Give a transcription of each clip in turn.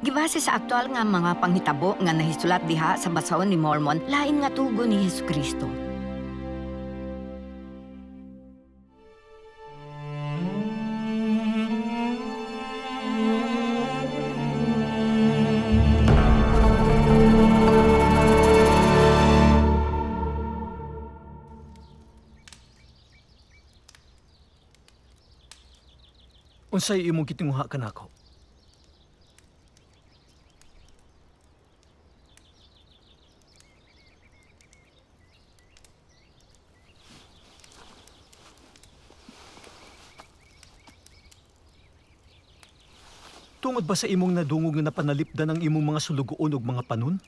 Gibase sa aktual nga mga panghitabo nga nahisulat diha sa basahon ni Mormon, lain nga tugo ni Hesukristo. Unsay imong gitinguha kanako? Tungod ba sa imong nadungog nga napanalipdan ang imong mga sulugoon ug mga panon?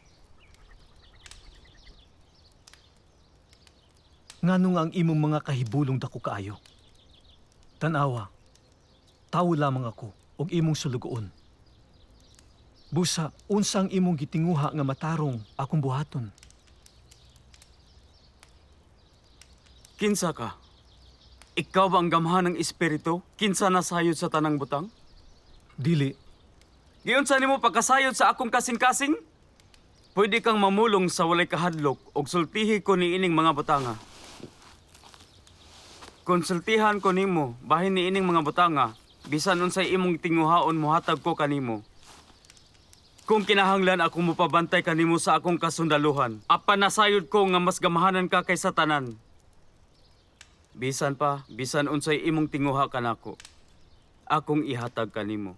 Ngano nga ang imong mga kahibulong dako kaayo? Tanawa, tawo lamang ako og imong sulugoon. Busa, unsang imong gitinguha nga matarong akong buhaton? Kinsa ka? Ikaw ba ang gamhan ng espiritu? Kinsa nasayod sa tanang butang? Dili, Giyon sa nimo pagkasayod sa akong kasing-kasing? Pwede kang mamulong sa walay kahadlok og sultihi ko ni ining mga butanga. Konsultihan ko nimo bahin ni ining mga butanga bisan unsay imong tinguhaon mohatag ko kanimo. Kung kinahanglan ako mopabantay kanimo sa akong kasundaluhan, apan nasayod ko nga mas gamahanan ka kaysa tanan. Bisan unsay imong tinguha kanako, akong ihatag kanimo.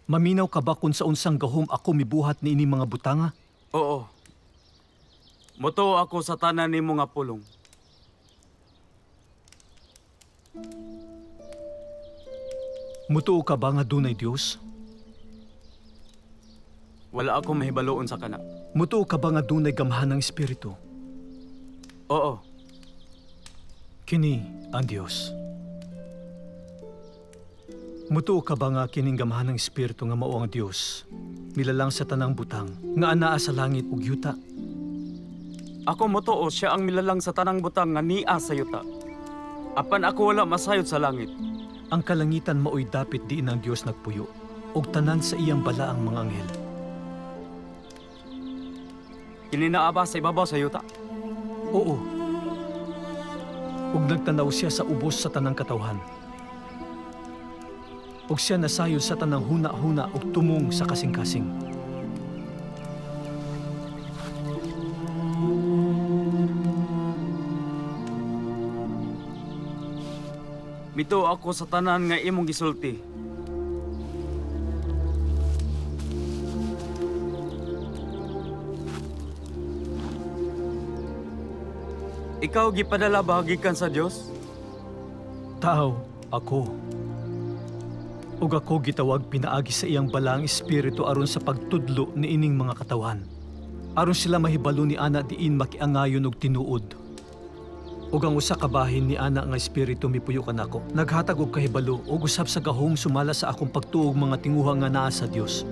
maminaw ka ba kung sa unsang gahom ako mibuhat ni ini mga butanga? Oo. Moto ako sa tanan nimo nga pulong. Mutuo ka ba nga dunay Dios? Wala ako mahibaloon sa kana. Mutuo ka ba nga dunay gamhanang espiritu? Oo. Kini ang Dios. Mutuo ka ba nga kining gamhanang espiritu nga mao ang Dios? Milalang sa tanang butang nga anaa sa langit ug yuta. Ako motoo siya ang milalang sa tanang butang nga nia sa yuta. Apan ako wala masayod sa langit. Ang kalangitan maoy dapit diin ang Dios nagpuyo ug tanan sa iyang balaang mga anghel. Kininaaba sa ibabaw sa yuta. Oo. Ug nagtanaw siya sa ubos sa tanang katawhan. Ug siya nasayod sa tanang huna-huna ug tumong sa kasing-kasing. Mito ako sa tanan nga imong gisulti. Ikaw gipadala ba gikan sa Dios? Tao, ako. Ug ako gitawag pinaagi sa iyang balaang espiritu aron sa pagtudlo ni ining mga katawan. Aron sila mahibalo ni ana diin makiangayon og tinuod. Ug ang usa ka bahin ni ana nga espiritu mipuyo kanako. Naghatag og kahibalo ug usab sa gahom sumala sa akong pagtuog mga tinguha nga naa sa Dios.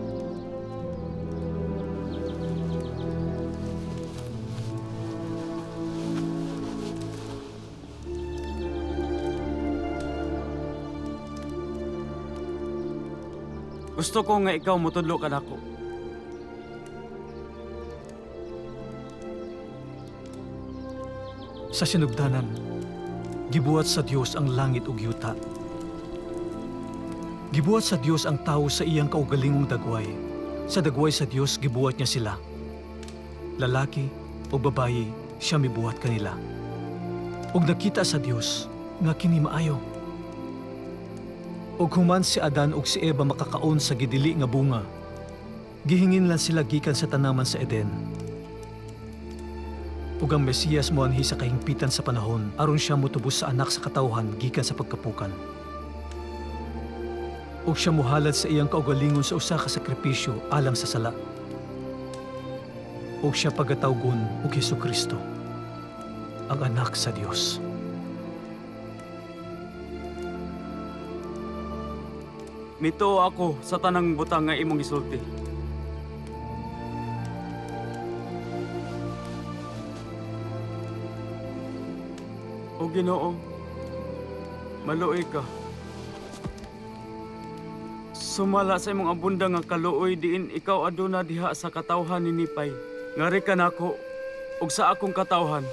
Gusto ko nga ikaw motudlo kanako. Sa sinugdanan, gibuhat sa Dios ang langit ug yuta. Gibuhat sa Dios ang tawo sa iyang kaugalingong dagway. Sa dagway sa Dios gibuhat niya sila. Lalaki o babayi, siya mibuhat kanila. Ug nakita sa Dios nga kini maayo. Ug human si Adan ug si Eva makakaon sa gidili nga bunga, gihingin lang sila gikan sa tanaman sa Eden. Ug ang Mesiyas moanhi sa kahingpitan sa panahon aron siya motubos sa anak sa katawhan gikan sa pagkapukan. Ug siya mohalad sa iyang kaugalingon sa usa ka sakripisyo alang sa sala. Ug siya pagatawgon og Hesukristo, ang anak sa Dios. Mito ako sa tanang butang nga imong gisulti. O Ginoo, maluoy ka. Sumala sa imong abunda nga kaluoy diin ikaw aduna diha sa katawhan ni Nipay. Ngari ka nako ug sa akong katawhan